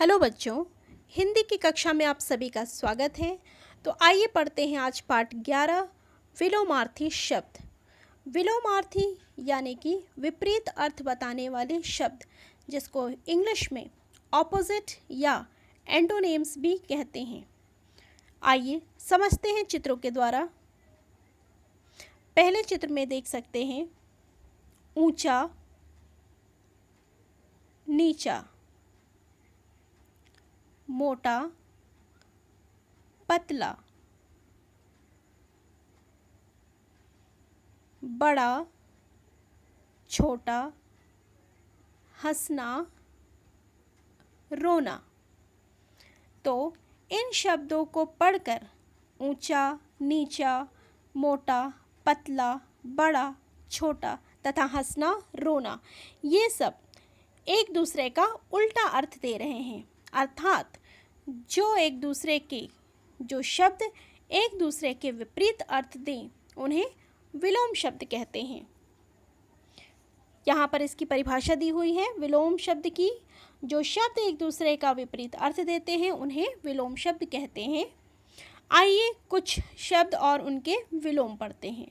Hello बच्चों, हिंदी की कक्षा में आप सभी का स्वागत है। तो आइए पढ़ते हैं आज पाठ 11 विलोमार्थी शब्द। विलोमार्थी यानी कि विपरीत अर्थ बताने वाले शब्द, जिसको इंग्लिश में ऑपोजिट या एंटोनिम्स भी कहते हैं। आइए समझते हैं चित्रों के द्वारा। पहले चित्र में देख सकते हैं ऊंचा, नीचा, मोटा, पतला, बड़ा, छोटा, हंसना, रोना। तो इन शब्दों को पढ़कर ऊंचा, नीचा, मोटा, पतला, बड़ा, छोटा तथा हंसना, रोना, ये सब एक दूसरे का उल्टा अर्थ दे रहे हैं। अर्थात जो शब्द एक दूसरे के विपरीत अर्थ दें उन्हें विलोम शब्द कहते हैं। यहाँ पर इसकी परिभाषा दी हुई है विलोम शब्द की। जो शब्द एक दूसरे का विपरीत अर्थ देते हैं उन्हें विलोम शब्द कहते हैं। आइए कुछ शब्द और उनके विलोम पढ़ते हैं।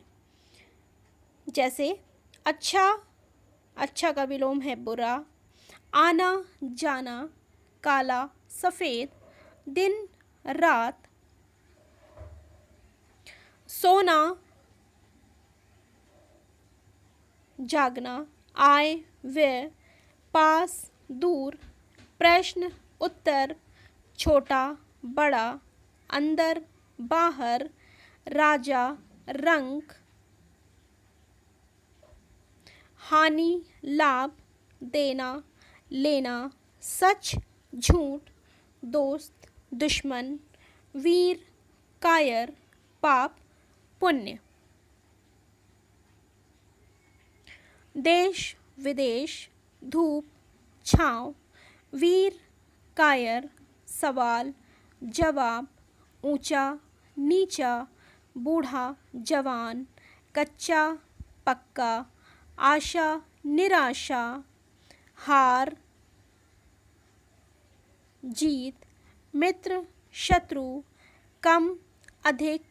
जैसे अच्छा, अच्छा का विलोम है बुरा। आना जाना, काला सफ़ेद, दिन रात। सोना जागना, आय व्यय, पास दूर, प्रश्न उत्तर, छोटा बड़ा, अंदर बाहर, राजा रंग, हानि लाभ, देना लेना, सच झूठ, दोस्त दुश्मन, वीर कायर, पाप पुण्य। देश विदेश, धूप छाँव, वीर कायर, सवाल जवाब, ऊंचा नीचा, बूढ़ा जवान, कच्चा पक्का, आशा निराशा, हार जीत, मित्र शत्रु, कम अधिक,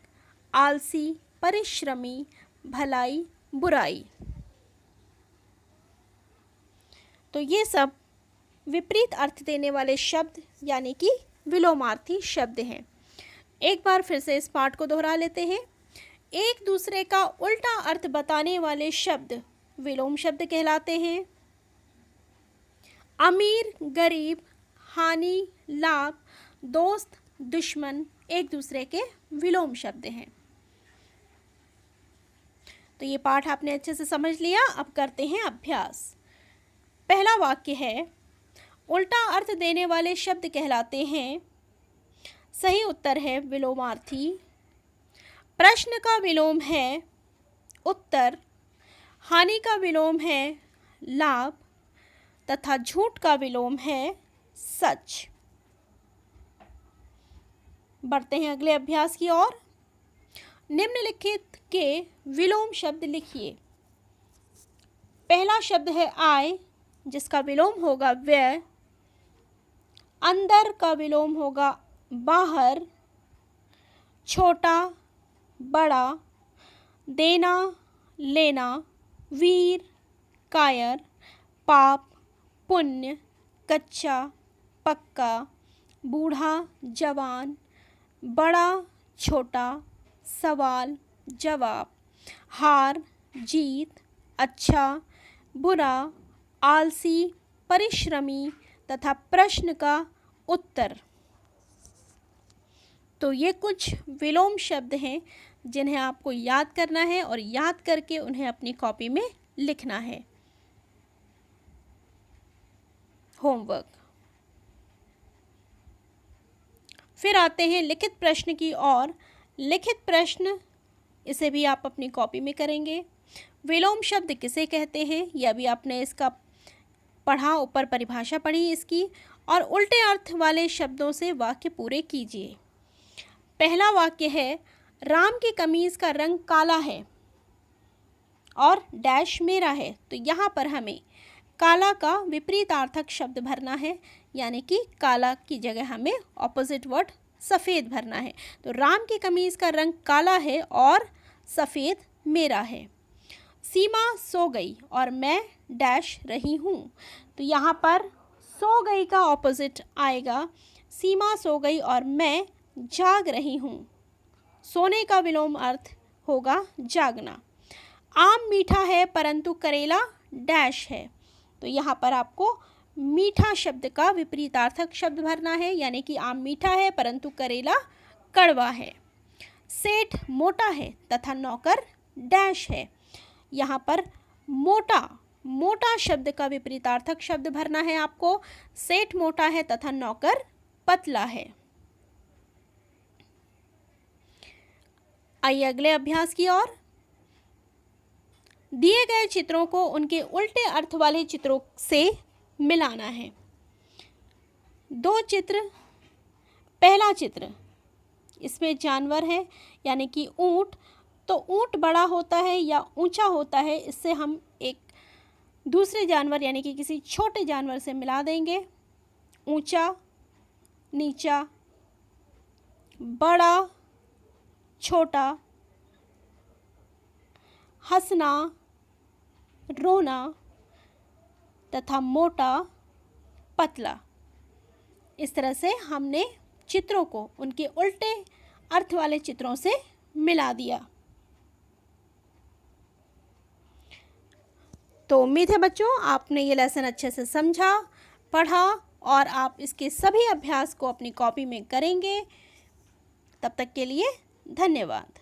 आलसी परिश्रमी, भलाई बुराई। तो ये सब विपरीत अर्थ देने वाले शब्द यानी कि विलोमार्थी शब्द हैं। एक बार फिर से इस पाठ को दोहरा लेते हैं। एक दूसरे का उल्टा अर्थ बताने वाले शब्द विलोम शब्द कहलाते हैं। अमीर गरीब, हानि लाभ, दोस्त दुश्मन एक दूसरे के विलोम शब्द हैं। तो ये पाठ आपने अच्छे से समझ लिया। अब करते हैं अभ्यास। पहला वाक्य है, उल्टा अर्थ देने वाले शब्द कहलाते हैं। सही उत्तर है विलोमार्थी। प्रश्न का विलोम है उत्तर, हानि का विलोम है लाभ तथा झूठ का विलोम है सच। बढ़ते हैं अगले अभ्यास की ओर। निम्नलिखित के विलोम शब्द लिखिए। पहला शब्द है आय, जिसका विलोम होगा व्यय। अंदर का विलोम होगा बाहर। छोटा बड़ा, देना लेना, वीर कायर, पाप पुण्य, कच्चा पक्का, बूढ़ा जवान, बड़ा छोटा, सवाल जवाब, हार जीत, अच्छा बुरा, आलसी परिश्रमी तथा प्रश्न का उत्तर। तो ये कुछ विलोम शब्द हैं जिन्हें आपको याद करना है और याद करके उन्हें अपनी कॉपी में लिखना है। होमवर्क। फिर आते हैं लिखित प्रश्न की ओर। लिखित प्रश्न, इसे भी आप अपनी कॉपी में करेंगे। विलोम शब्द किसे कहते हैं, यह भी आपने इसका पढ़ा, ऊपर परिभाषा पढ़ी इसकी। और उल्टे अर्थ वाले शब्दों से वाक्य पूरे कीजिए। पहला वाक्य है, राम की कमीज का रंग काला है और डैश मेरा है। तो यहाँ पर हमें काला का विपरीतार्थक शब्द भरना है, यानी कि काला की जगह हमें ऑपोजिट वर्ड सफ़ेद भरना है। तो राम की कमीज़ का रंग काला है और सफ़ेद मेरा है। सीमा सो गई और मैं डैश रही हूँ। तो यहाँ पर सो गई का ऑपोजिट आएगा, सीमा सो गई और मैं जाग रही हूँ। सोने का विलोम अर्थ होगा जागना। आम मीठा है परंतु करेला डैश है। तो यहाँ पर आपको मीठा शब्द का विपरीतार्थक शब्द भरना है, यानी कि आम मीठा है परंतु करेला कड़वा है। सेठ मोटा है तथा नौकर डैश है। यहाँ पर मोटा शब्द का विपरीतार्थक शब्द भरना है आपको। सेठ मोटा है तथा नौकर पतला है। आइए अगले अभ्यास की ओर। दिए गए चित्रों को उनके उल्टे अर्थ वाले चित्रों से मिलाना है। दो चित्र। पहला चित्र, इसमें जानवर है यानी कि ऊंट। तो ऊंट बड़ा होता है या ऊंचा होता है, इससे हम एक दूसरे जानवर यानी कि किसी छोटे जानवर से मिला देंगे। ऊंचा, नीचा, बड़ा, छोटा, हंसना, रोना तथा मोटा, पतला। इस तरह से हमने चित्रों को उनके उल्टे अर्थ वाले चित्रों से मिला दिया। तो उम्मीद है बच्चों आपने ये लेसन अच्छे से समझा, पढ़ा और आप इसके सभी अभ्यास को अपनी कॉपी में करेंगे। तब तक के लिए धन्यवाद।